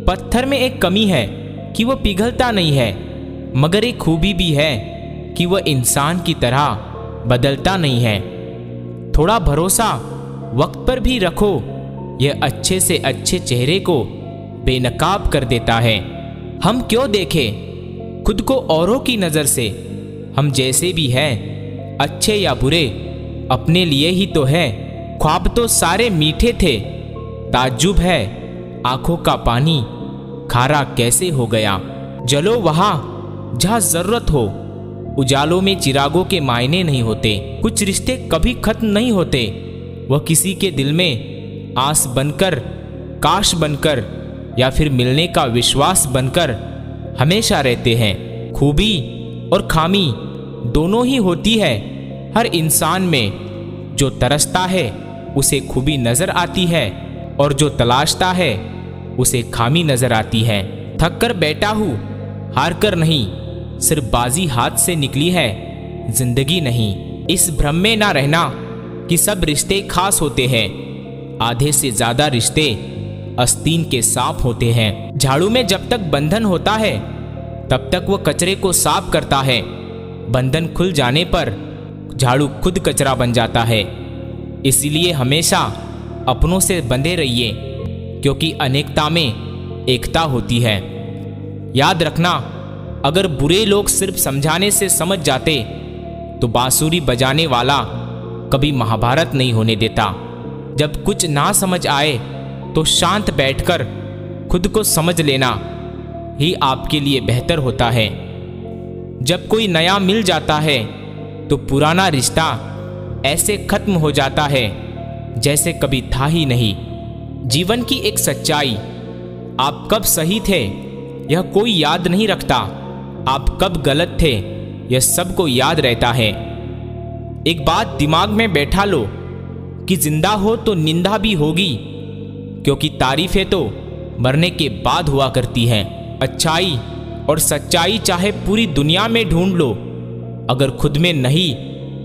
पत्थर में एक कमी है कि वह पिघलता नहीं है, मगर एक खूबी भी है कि वह इंसान की तरह बदलता नहीं है। थोड़ा भरोसा वक्त पर भी रखो, यह अच्छे से अच्छे चेहरे को बेनकाब कर देता है। हम क्यों देखें खुद को औरों की नज़र से? हम जैसे भी हैं, अच्छे या बुरे, अपने लिए ही तो है। ख्वाब तो सारे मीठे थे, ताज्जुब है आंखों का पानी खारा कैसे हो गया। जलो वहाँ जहाँ ज़रूरत हो, उजालों में चिरागों के मायने नहीं होते। कुछ रिश्ते कभी खत्म नहीं होते, वह किसी के दिल में आस बनकर, काश बनकर या फिर मिलने का विश्वास बनकर हमेशा रहते हैं। खूबी और खामी दोनों ही होती है हर इंसान में। जो तरसता है उसे खूबी नजर आती है, और जो तलाशता है उसे खामी नजर आती है। थक कर बैठा हूँ, हार कर नहीं, सिर्फ बाजी हाथ से निकली है, जिंदगी नहीं। इस भ्रम में ना रहना कि सब रिश्ते खास होते हैं। आधे से ज्यादा रिश्ते आस्तीन के सांप होते हैं। झाड़ू में जब तक बंधन होता है तब तक वह कचरे को साफ करता है। बंधन खुल जाने पर झाड़ू खुद कचरा बन जाता है। इसीलिए हमेशा अपनों से बंधे रहिए, क्योंकि अनेकता में एकता होती है। याद रखना, अगर बुरे लोग सिर्फ समझाने से समझ जाते तो बांसुरी बजाने वाला कभी महाभारत नहीं होने देता। जब कुछ ना समझ आए तो शांत बैठकर खुद को समझ लेना ही आपके लिए बेहतर होता है। जब कोई नया मिल जाता है तो पुराना रिश्ता ऐसे खत्म हो जाता है जैसे कभी था ही नहीं। जीवन की एक सच्चाई, आप कब सही थे यह कोई याद नहीं रखता, आप कब गलत थे यह सबको याद रहता है। एक बात दिमाग में बैठा लो कि जिंदा हो तो निंदा भी होगी, क्योंकि तारीफें तो मरने के बाद हुआ करती हैं। अच्छाई और सच्चाई चाहे पूरी दुनिया में ढूंढ लो, अगर खुद में नहीं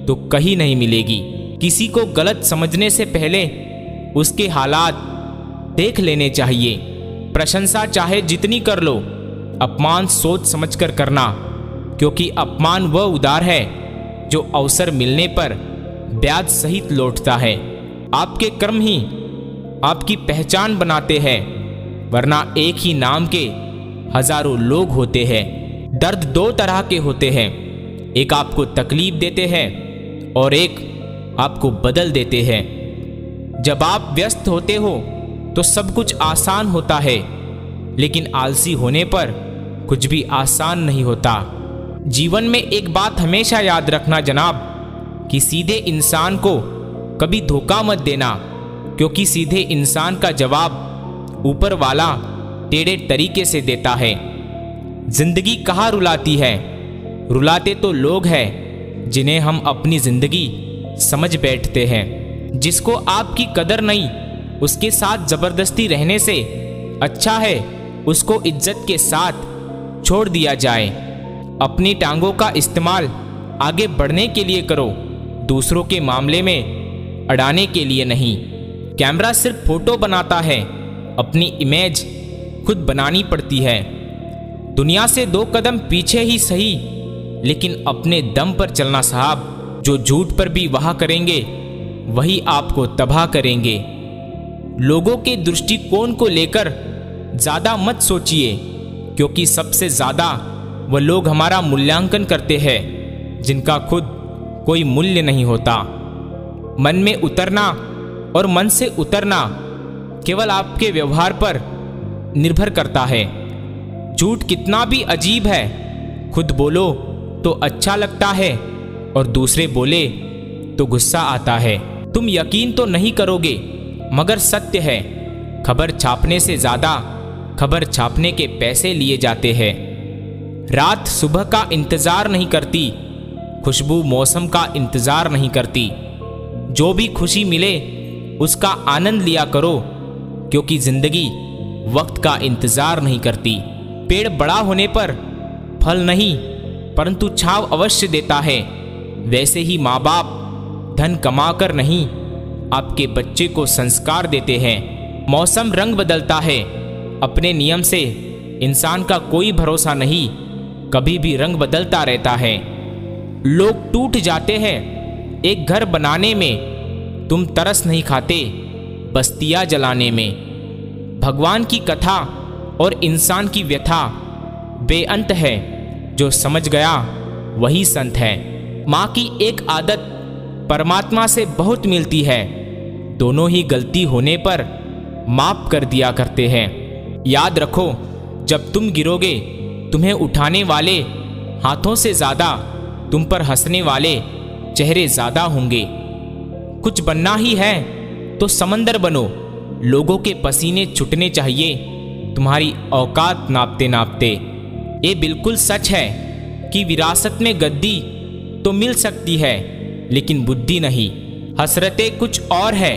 तो कहीं नहीं मिलेगी। किसी को गलत समझने से पहले उसके हालात देख लेने चाहिए। प्रशंसा चाहे जितनी कर लो, अपमान सोच समझकर करना, क्योंकि अपमान वह उधार है जो अवसर मिलने पर ब्याज सहित लौटता है। आपके कर्म ही आपकी पहचान बनाते हैं, वरना एक ही नाम के हजारों लोग होते हैं। दर्द दो तरह के होते हैं, एक आपको तकलीफ देते हैं और एक आपको बदल देते हैं। जब आप व्यस्त होते हो तो सब कुछ आसान होता है, लेकिन आलसी होने पर कुछ भी आसान नहीं होता। जीवन में एक बात हमेशा याद रखना जनाब, कि सीधे इंसान को कभी धोखा मत देना, क्योंकि सीधे इंसान का जवाब ऊपर वाला टेढ़े तरीके से देता है। जिंदगी कहाँ रुलाती है? रुलाते तो लोग हैं जिन्हें हम अपनी जिंदगी समझ बैठते हैं। जिसको आपकी कदर नहीं, उसके साथ जबरदस्ती रहने से अच्छा है उसको इज्जत के साथ छोड़ दिया जाए। अपनी टांगों का इस्तेमाल आगे बढ़ने के लिए करो, दूसरों के मामले में अड़ाने के लिए नहीं। कैमरा सिर्फ फोटो बनाता है, अपनी इमेज खुद बनानी पड़ती है। दुनिया से दो कदम पीछे ही सही, लेकिन अपने दम पर चलना साहब। जो झूठ पर भी वाह करेंगे वही आपको तबाह करेंगे। लोगों के दृष्टिकोण को लेकर ज्यादा मत सोचिए, क्योंकि सबसे ज्यादा वह लोग हमारा मूल्यांकन करते हैं जिनका खुद कोई मूल्य नहीं होता। मन में उतरना और मन से उतरना केवल आपके व्यवहार पर निर्भर करता है। झूठ कितना भी अजीब है, खुद बोलो तो अच्छा लगता है और दूसरे बोले तो गुस्सा आता है। तुम यकीन तो नहीं करोगे, मगर सत्य है, खबर छापने से ज्यादा खबर छापने के पैसे लिए जाते हैं। रात सुबह का इंतजार नहीं करती, खुशबू मौसम का इंतजार नहीं करती। जो भी खुशी मिले उसका आनंद लिया करो, क्योंकि जिंदगी वक्त का इंतजार नहीं करती। पेड़ बड़ा होने पर फल नहीं परंतु छांव अवश्य देता है। वैसे ही माँ बाप धन कमाकर नहीं, आपके बच्चे को संस्कार देते हैं। मौसम रंग बदलता है अपने नियम से इंसान का कोई भरोसा नहीं, कभी भी रंग बदलता रहता है। लोग टूट जाते हैं एक घर बनाने में, तुम तरस नहीं खाते बस्तियां जलाने में। भगवान की कथा और इंसान की व्यथा बेअंत है, जो समझ गया वही संत है। माँ की एक आदत परमात्मा से बहुत मिलती है, दोनों ही गलती होने पर माफ कर दिया करते हैं। याद रखो, जब तुम गिरोगे तुम्हें उठाने वाले हाथों से ज़्यादा तुम पर हंसने वाले चेहरे ज़्यादा होंगे। कुछ बनना ही है तो समंदर बनो, लोगों के पसीने छूटने चाहिए तुम्हारी औकात नापते नापते। ये बिल्कुल सच है कि विरासत में गद्दी तो मिल सकती है लेकिन बुद्धि नहीं। हसरतें कुछ और है,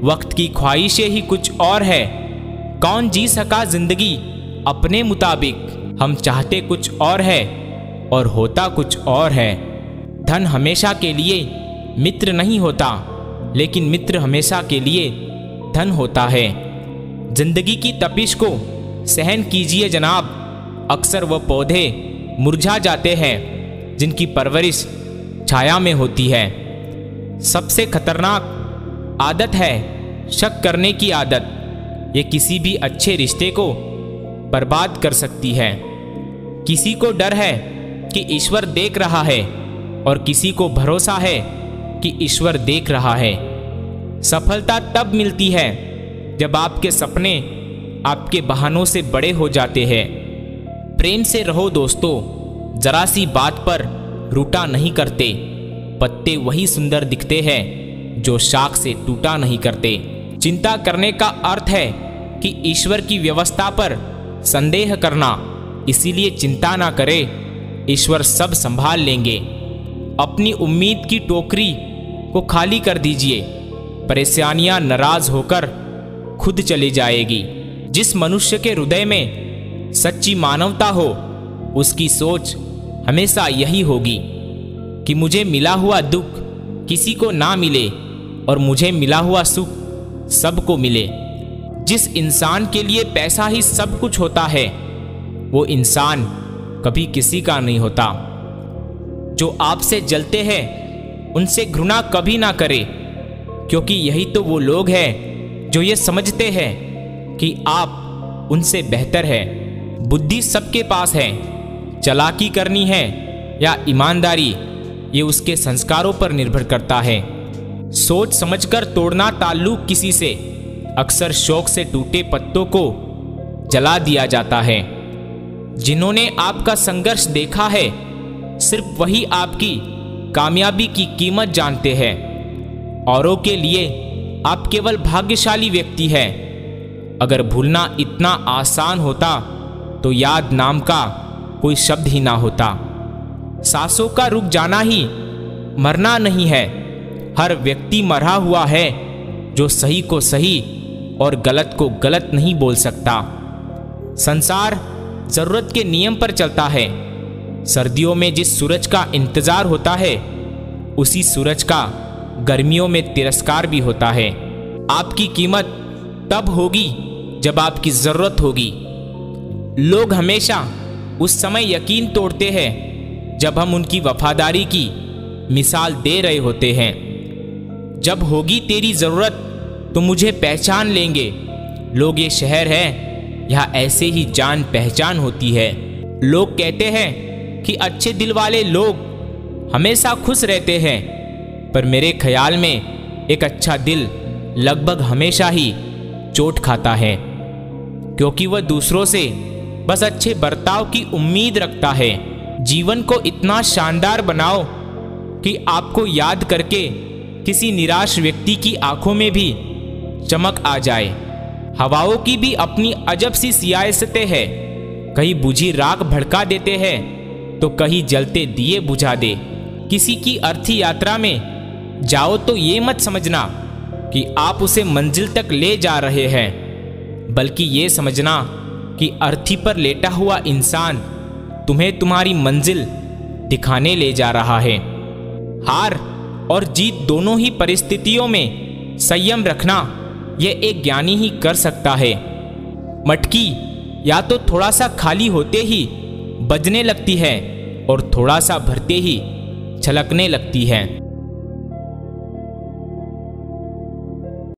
वक्त की ख्वाहिशें ही कुछ और है। कौन जी सका जिंदगी अपने मुताबिक, हम चाहते कुछ और है और होता कुछ और है। धन हमेशा के लिए मित्र नहीं होता, लेकिन मित्र हमेशा के लिए धन होता है। जिंदगी की तपिश को सहन कीजिए जनाब, अक्सर वो पौधे मुरझा जाते हैं जिनकी परवरिश छाया में होती है। सबसे खतरनाक आदत है शक करने की आदत, ये किसी भी अच्छे रिश्ते को बर्बाद कर सकती है। किसी को डर है कि ईश्वर देख रहा है और किसी को भरोसा है कि ईश्वर देख रहा है। सफलता तब मिलती है जब आपके सपने आपके बहानों से बड़े हो जाते हैं। प्रेम से रहो दोस्तों, जरा सी बात पर रूठा नहीं करते। पत्ते वही सुंदर दिखते हैं जो शाख से टूटा नहीं करते। चिंता करने का अर्थ है कि ईश्वर की व्यवस्था पर संदेह करना, इसीलिए चिंता ना करे, ईश्वर सब संभाल लेंगे। अपनी उम्मीद की टोकरी को खाली कर दीजिए, परेशानियां नाराज होकर खुद चली जाएगी। जिस मनुष्य के हृदय में सच्ची मानवता हो, उसकी सोच हमेशा यही होगी कि मुझे मिला हुआ दुख किसी को ना मिले और मुझे मिला हुआ सुख सबको मिले। जिस इंसान के लिए पैसा ही सब कुछ होता है, वो इंसान कभी किसी का नहीं होता। जो आपसे जलते हैं उनसे घृणा कभी ना करे, क्योंकि यही तो वो लोग हैं जो ये समझते हैं कि आप उनसे बेहतर है। बुद्धि सबके पास है, चालाकी करनी है या ईमानदारी, ये उसके संस्कारों पर निर्भर करता है। सोच समझकर तोड़ना ताल्लुक किसी से, अक्सर शौक से टूटे पत्तों को जला दिया जाता है। जिन्होंने आपका संघर्ष देखा है, सिर्फ वही आपकी कामयाबी की कीमत जानते हैं। औरों के लिए आप केवल भाग्यशाली व्यक्ति हैं। अगर भूलना इतना आसान होता तो याद नाम का कोई शब्द ही ना होता। सांसों का रुक जाना ही मरना नहीं है। हर व्यक्ति मरा हुआ है जो सही को सही और गलत को गलत नहीं बोल सकता। संसार जरूरत के नियम पर चलता है। सर्दियों में जिस सूरज का इंतजार होता है, उसी सूरज का गर्मियों में तिरस्कार भी होता है। आपकी कीमत तब होगी जब आपकी जरूरत होगी। लोग हमेशा उस समय यकीन तोड़ते हैं जब हम उनकी वफादारी की मिसाल दे रहे होते हैं। जब होगी तेरी जरूरत तो मुझे पहचान लेंगे। लोग ये शहर है, यहाँ ऐसे ही जान पहचान होती है। लोग कहते हैं कि अच्छे दिल वाले लोग हमेशा खुश रहते हैं, पर मेरे ख्याल में एक अच्छा दिल लगभग हमेशा ही चोट खाता है, क्योंकि वह दूसरों से बस अच्छे बर्ताव की उम्मीद रखता है। जीवन को इतना शानदार बनाओ कि आपको याद करके किसी निराश व्यक्ति की आंखों में भी चमक आ जाए। हवाओं की भी अपनी अजब सी सियासतें हैं, कहीं बुझी राख भड़का देते हैं तो कहीं जलते दिए बुझा दे। किसी की अर्थी यात्रा में जाओ तो ये मत समझना कि आप उसे मंजिल तक ले जा रहे हैं, बल्कि ये समझना कि अर्थी पर लेटा हुआ इंसान तुम्हें तुम्हारी मंजिल दिखाने ले जा रहा है। हार और जीत दोनों ही परिस्थितियों में संयम रखना यह एक ज्ञानी ही कर सकता है। मटकी या तो थोड़ा सा खाली होते ही बजने लगती है और थोड़ा सा भरते ही छलकने लगती है।